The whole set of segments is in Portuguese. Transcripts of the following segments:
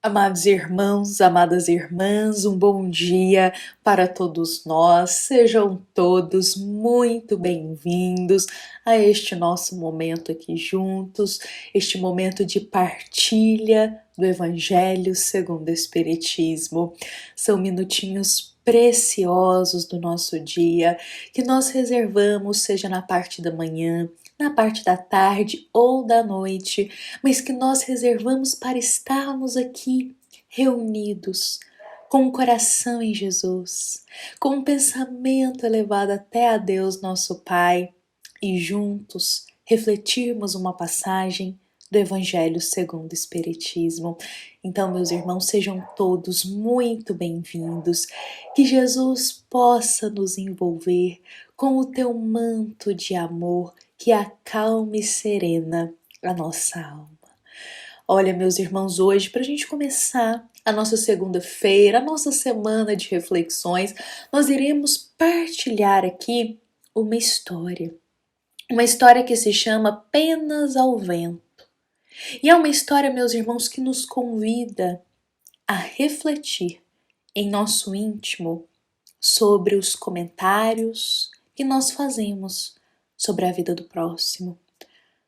Amados irmãos, amadas irmãs, um bom dia para todos nós. Sejam todos muito bem-vindos a este nosso momento aqui juntos, este momento de partilha do Evangelho segundo o Espiritismo. São minutinhos preciosos do nosso dia que nós reservamos, seja na parte da manhã, na parte da tarde ou da noite, mas que nós reservamos para estarmos aqui reunidos, com o coração em Jesus, com um pensamento elevado até a Deus nosso Pai e juntos refletirmos uma passagem do Evangelho segundo o Espiritismo. Então, meus irmãos, sejam todos muito bem-vindos, que Jesus possa nos envolver com o teu manto de amor que acalme e serena a nossa alma. Olha, meus irmãos, hoje, para a gente começar a nossa segunda-feira, a nossa semana de reflexões, nós iremos partilhar aqui uma história que se chama Penas ao Vento. E é uma história, meus irmãos, que nos convida a refletir em nosso íntimo sobre os comentários que nós fazemos sobre a vida do próximo,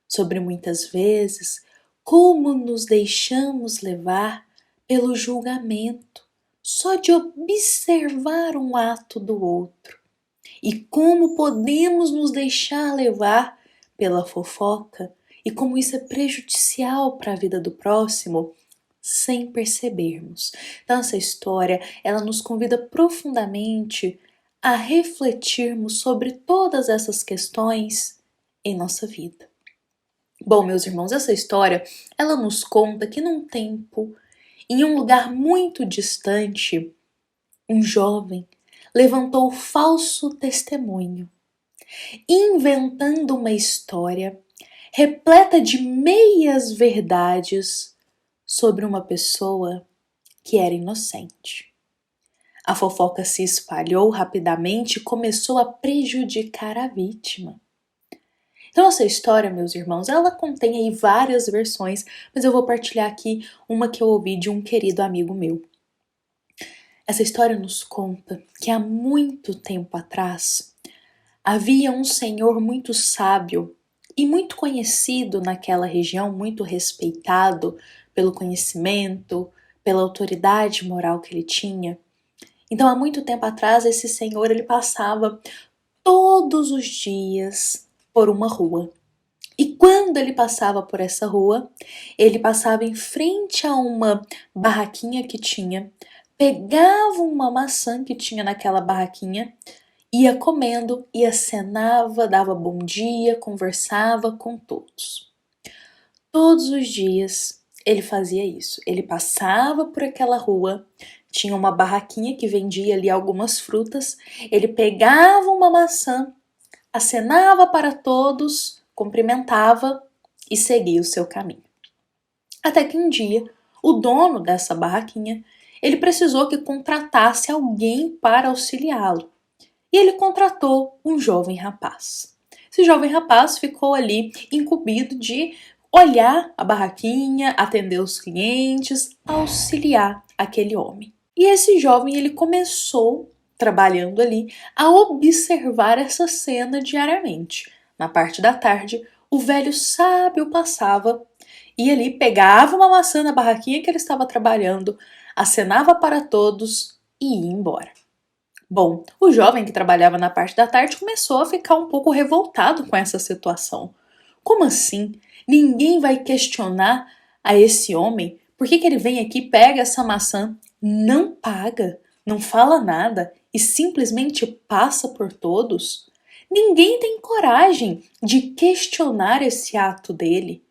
sobre muitas vezes como nos deixamos levar pelo julgamento só de observar um ato do outro e como podemos nos deixar levar pela fofoca e como isso é prejudicial para a vida do próximo sem percebermos. Então essa história, ela nos convida profundamente a refletirmos sobre todas essas questões em nossa vida. Bom, meus irmãos, essa história, ela nos conta que num tempo, em um lugar muito distante, um jovem levantou falso testemunho, inventando uma história repleta de meias verdades sobre uma pessoa que era inocente. A fofoca se espalhou rapidamente e começou a prejudicar a vítima. Então essa história, meus irmãos, ela contém aí várias versões, mas eu vou partilhar aqui uma que eu ouvi de um querido amigo meu. Essa história nos conta que há muito tempo atrás havia um senhor muito sábio e muito conhecido naquela região, muito respeitado pelo conhecimento, pela autoridade moral que ele tinha. Então há muito tempo atrás esse senhor ele passava todos os dias por uma rua. E quando ele passava por essa rua, ele passava em frente a uma barraquinha que tinha, pegava uma maçã que tinha naquela barraquinha, ia comendo e acenava, dava bom dia, conversava com todos. Todos os dias ele fazia isso. Ele passava por aquela rua, tinha uma barraquinha que vendia ali algumas frutas, ele pegava uma maçã, acenava para todos, cumprimentava e seguia o seu caminho. Até que um dia, o dono dessa barraquinha, ele precisou que contratasse alguém para auxiliá-lo. E ele contratou um jovem rapaz. Esse jovem rapaz ficou ali incumbido de olhar a barraquinha, atender os clientes, auxiliar aquele homem. E esse jovem ele começou trabalhando ali a observar essa cena diariamente. Na parte da tarde, o velho sábio passava e ali pegava uma maçã na barraquinha que ele estava trabalhando, acenava para todos e ia embora. Bom, o jovem que trabalhava na parte da tarde começou a ficar um pouco revoltado com essa situação. Como assim? Ninguém vai questionar a esse homem por que ele vem aqui, pega essa maçã, não paga, não fala nada e simplesmente passa por todos? Ninguém tem coragem de questionar esse ato dele.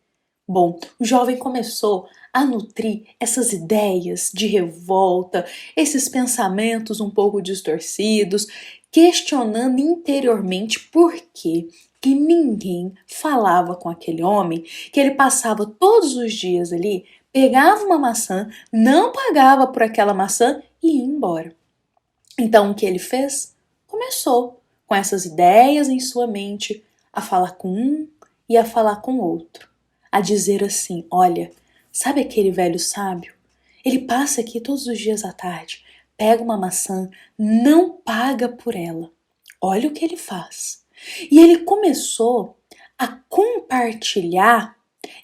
Bom, o jovem começou a nutrir essas ideias de revolta, esses pensamentos um pouco distorcidos, questionando interiormente por que ninguém falava com aquele homem, que ele passava todos os dias ali, pegava uma maçã, não pagava por aquela maçã e ia embora. Então o que ele fez? Começou com essas ideias em sua mente a falar com um e a falar com outro, a dizer assim: olha, sabe aquele velho sábio? Ele passa aqui todos os dias à tarde, pega uma maçã, não paga por ela. Olha o que ele faz. E ele começou a compartilhar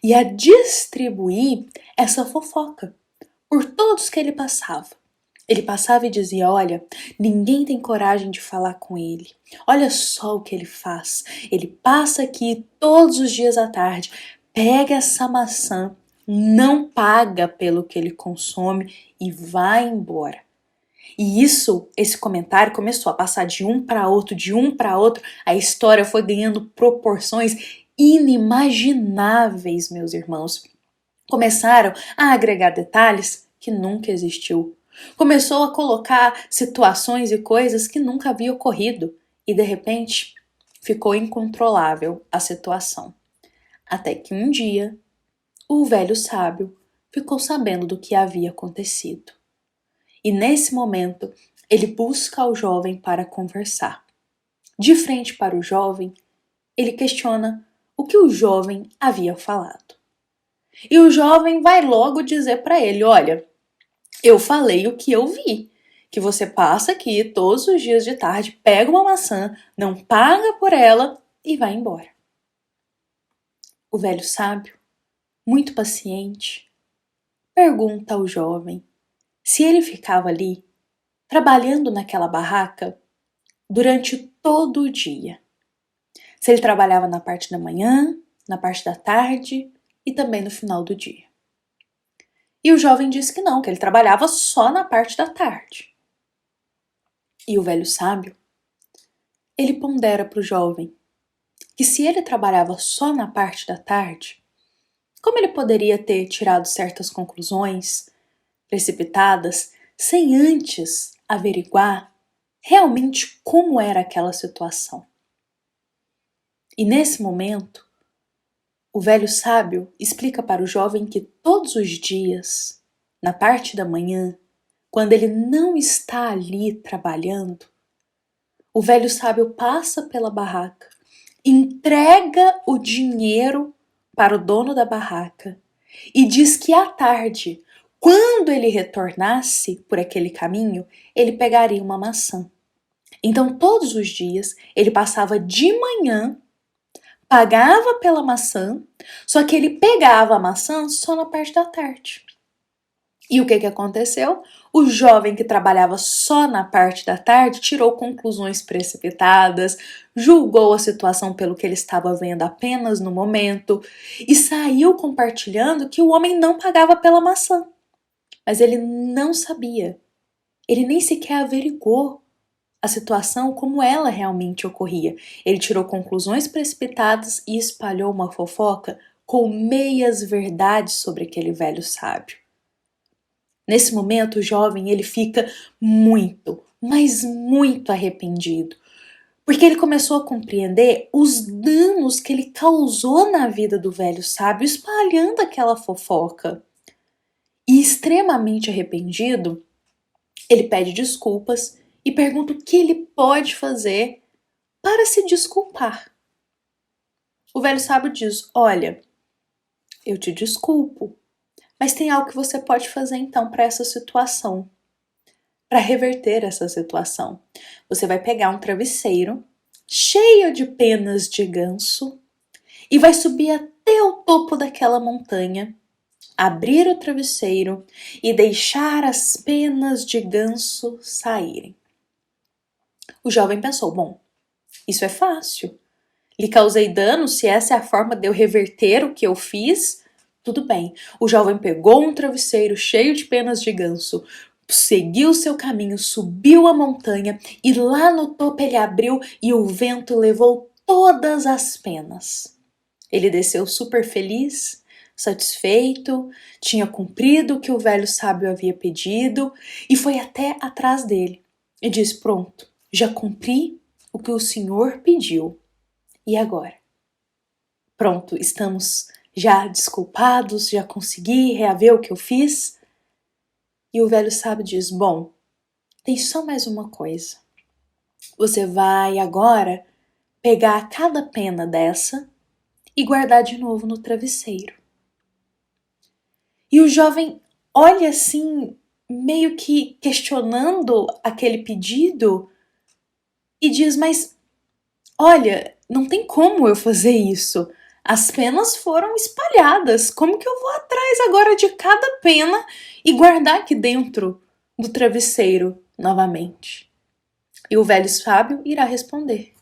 e a distribuir essa fofoca por todos que ele passava. Ele passava e dizia: olha, ninguém tem coragem de falar com ele. Olha só o que ele faz. Ele passa aqui todos os dias à tarde, pega essa maçã, não paga pelo que ele consome e vai embora. E esse comentário começou a passar de um para outro, de um para outro. A história foi ganhando proporções inimagináveis, meus irmãos. Começaram a agregar detalhes que nunca existiu. Começou a colocar situações e coisas que nunca havia ocorrido. E de repente, ficou incontrolável a situação. Até que um dia, o velho sábio ficou sabendo do que havia acontecido. E nesse momento, ele busca o jovem para conversar. De frente para o jovem, ele questiona o que o jovem havia falado. E o jovem vai logo dizer para ele: olha, eu falei o que eu vi, que você passa aqui todos os dias de tarde, pega uma maçã, não paga por ela e vai embora. O velho sábio, muito paciente, pergunta ao jovem se ele ficava ali, trabalhando naquela barraca, durante todo o dia. Se ele trabalhava na parte da manhã, na parte da tarde e também no final do dia. E o jovem disse que não, que ele trabalhava só na parte da tarde. E o velho sábio, ele pondera para o jovem que se ele trabalhava só na parte da tarde, como ele poderia ter tirado certas conclusões precipitadas sem antes averiguar realmente como era aquela situação? E nesse momento, o velho sábio explica para o jovem que todos os dias, na parte da manhã, quando ele não está ali trabalhando, o velho sábio passa pela barraca, entrega o dinheiro para o dono da barraca e diz que à tarde, quando ele retornasse por aquele caminho, ele pegaria uma maçã. Então, todos os dias, ele passava de manhã, pagava pela maçã, só que ele pegava a maçã só na parte da tarde. E o que aconteceu? O jovem que trabalhava só na parte da tarde tirou conclusões precipitadas, julgou a situação pelo que ele estava vendo apenas no momento e saiu compartilhando que o homem não pagava pela maçã. Mas ele não sabia, ele nem sequer averigou a situação como ela realmente ocorria. Ele tirou conclusões precipitadas e espalhou uma fofoca com meias verdades sobre aquele velho sábio. Nesse momento, o jovem ele fica muito, mas muito arrependido, porque ele começou a compreender os danos que ele causou na vida do velho sábio espalhando aquela fofoca. E extremamente arrependido, ele pede desculpas e pergunta o que ele pode fazer para se desculpar. O velho sábio diz: olha, eu te desculpo, mas tem algo que você pode fazer então para essa situação, para reverter essa situação. Você vai pegar um travesseiro cheio de penas de ganso e vai subir até o topo daquela montanha, abrir o travesseiro e deixar as penas de ganso saírem. O jovem pensou: bom, isso é fácil. Lhe causei dano, se essa é a forma de eu reverter o que eu fiz, tudo bem. O jovem pegou um travesseiro cheio de penas de ganso, seguiu seu caminho, subiu a montanha e lá no topo ele abriu e o vento levou todas as penas. Ele desceu super feliz, satisfeito, tinha cumprido o que o velho sábio havia pedido e foi até atrás dele e disse: pronto, já cumpri o que o senhor pediu. E agora? Pronto, estamos já desculpados, já consegui reaver o que eu fiz? E o velho sábio diz: bom, tem só mais uma coisa. Você vai agora pegar cada pena dessa e guardar de novo no travesseiro. E o jovem olha assim, meio que questionando aquele pedido e diz: mas olha, não tem como eu fazer isso. As penas foram espalhadas. Como que eu vou atrás agora de cada pena e guardar aqui dentro do travesseiro novamente? E o velho sábio irá responder: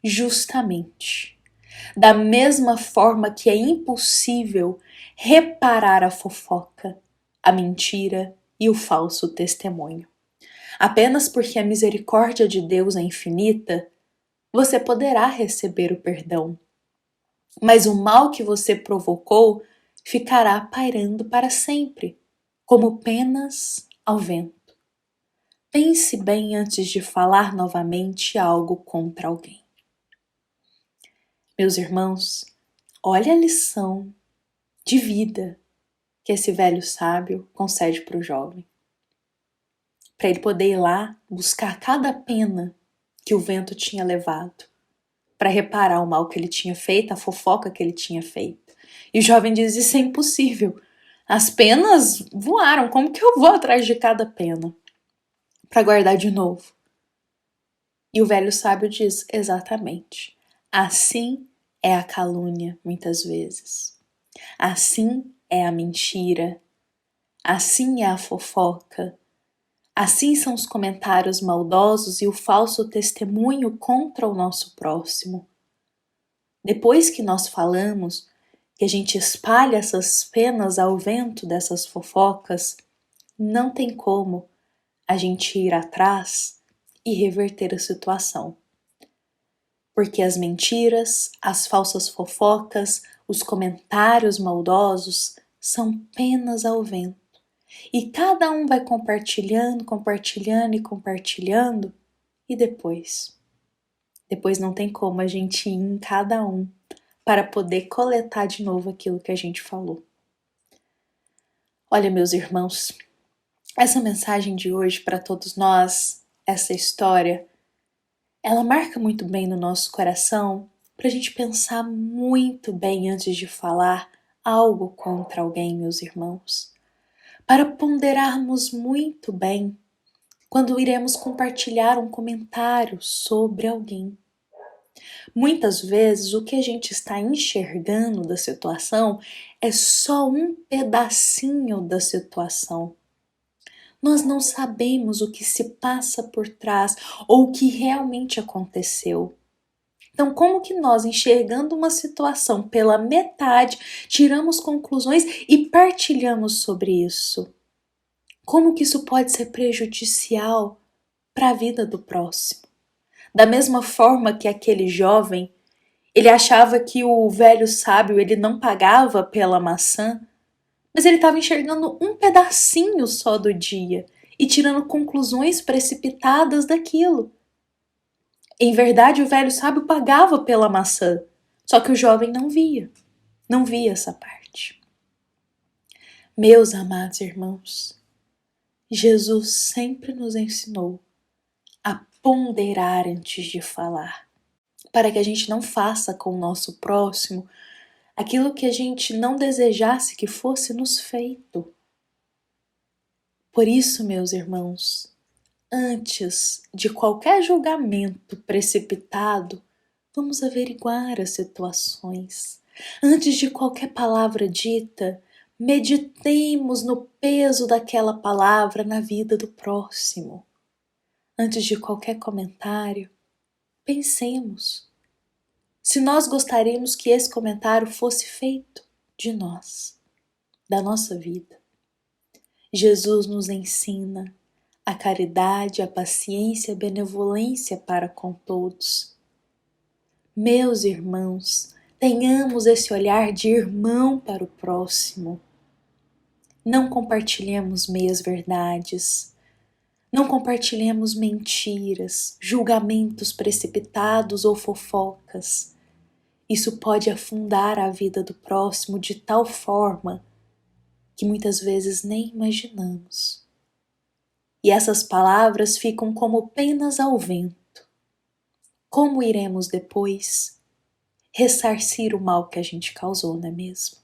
justamente. Da mesma forma que é impossível reparar a fofoca, a mentira e o falso testemunho. Apenas porque a misericórdia de Deus é infinita, você poderá receber o perdão. Mas o mal que você provocou ficará pairando para sempre, como penas ao vento. Pense bem antes de falar novamente algo contra alguém. Meus irmãos, olha a lição de vida que esse velho sábio concede para o jovem. Para ele poder ir lá buscar cada pena que o vento tinha levado, para reparar o mal que ele tinha feito, a fofoca que ele tinha feito. E o jovem diz: isso é impossível. As penas voaram, como que eu vou atrás de cada pena para guardar de novo? E o velho sábio diz: exatamente. Assim é a calúnia, muitas vezes. Assim é a mentira. Assim é a fofoca. Assim são os comentários maldosos e o falso testemunho contra o nosso próximo. Depois que nós falamos, que a gente espalha essas penas ao vento dessas fofocas, não tem como a gente ir atrás e reverter a situação. Porque as mentiras, as falsas fofocas, os comentários maldosos são penas ao vento. E cada um vai compartilhando, compartilhando e compartilhando, e depois? Depois não tem como a gente ir em cada um para poder coletar de novo aquilo que a gente falou. Olha, meus irmãos, essa mensagem de hoje para todos nós, essa história, ela marca muito bem no nosso coração para a gente pensar muito bem antes de falar algo contra alguém, meus irmãos. Para ponderarmos muito bem quando iremos compartilhar um comentário sobre alguém. Muitas vezes o que a gente está enxergando da situação é só um pedacinho da situação. Nós não sabemos o que se passa por trás ou o que realmente aconteceu. Então, como que nós, enxergando uma situação pela metade, tiramos conclusões e partilhamos sobre isso? Como que isso pode ser prejudicial para a vida do próximo? Da mesma forma que aquele jovem, ele achava que o velho sábio ele não pagava pela maçã, mas ele estava enxergando um pedacinho só do dia e tirando conclusões precipitadas daquilo. Em verdade, o velho sábio pagava pela maçã, só que o jovem não via essa parte. Meus amados irmãos, Jesus sempre nos ensinou a ponderar antes de falar, para que a gente não faça com o nosso próximo aquilo que a gente não desejasse que fosse nos feito. Por isso, meus irmãos, antes de qualquer julgamento precipitado, vamos averiguar as situações. Antes de qualquer palavra dita, meditemos no peso daquela palavra na vida do próximo. Antes de qualquer comentário, pensemos se nós gostaríamos que esse comentário fosse feito de nós, da nossa vida. Jesus nos ensina a caridade, a paciência e a benevolência para com todos. Meus irmãos, tenhamos esse olhar de irmão para o próximo. Não compartilhemos meias verdades. Não compartilhemos mentiras, julgamentos precipitados ou fofocas. Isso pode afundar a vida do próximo de tal forma que muitas vezes nem imaginamos. E essas palavras ficam como penas ao vento. Como iremos depois ressarcir o mal que a gente causou, não é mesmo?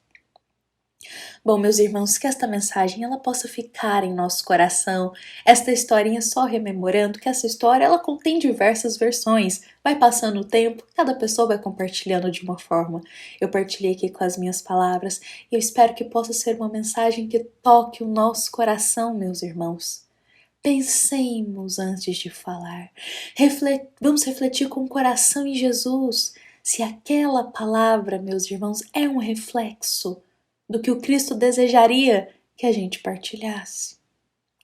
Bom, meus irmãos, que esta mensagem ela possa ficar em nosso coração. Esta historinha só rememorando que essa história ela contém diversas versões. Vai passando o tempo, cada pessoa vai compartilhando de uma forma. Eu partilhei aqui com as minhas palavras e eu espero que possa ser uma mensagem que toque o nosso coração, meus irmãos. Pensemos antes de falar. Vamos refletir com o coração em Jesus. Se aquela palavra, meus irmãos, é um reflexo do que o Cristo desejaria que a gente partilhasse.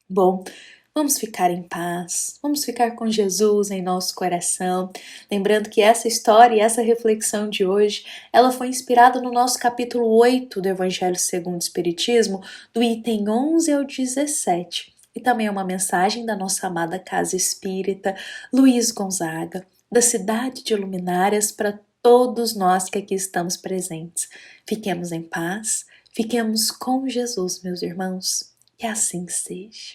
Bom, vamos ficar em paz, vamos ficar com Jesus em nosso coração. Lembrando que essa história e essa reflexão de hoje, ela foi inspirada no nosso capítulo 8 do Evangelho segundo o Espiritismo, do item 11 ao 17. E também é uma mensagem da nossa amada Casa Espírita Luiz Gonzaga, da cidade de Luminárias, para todos nós que aqui estamos presentes. Fiquemos em paz, fiquemos com Jesus, meus irmãos, que assim seja.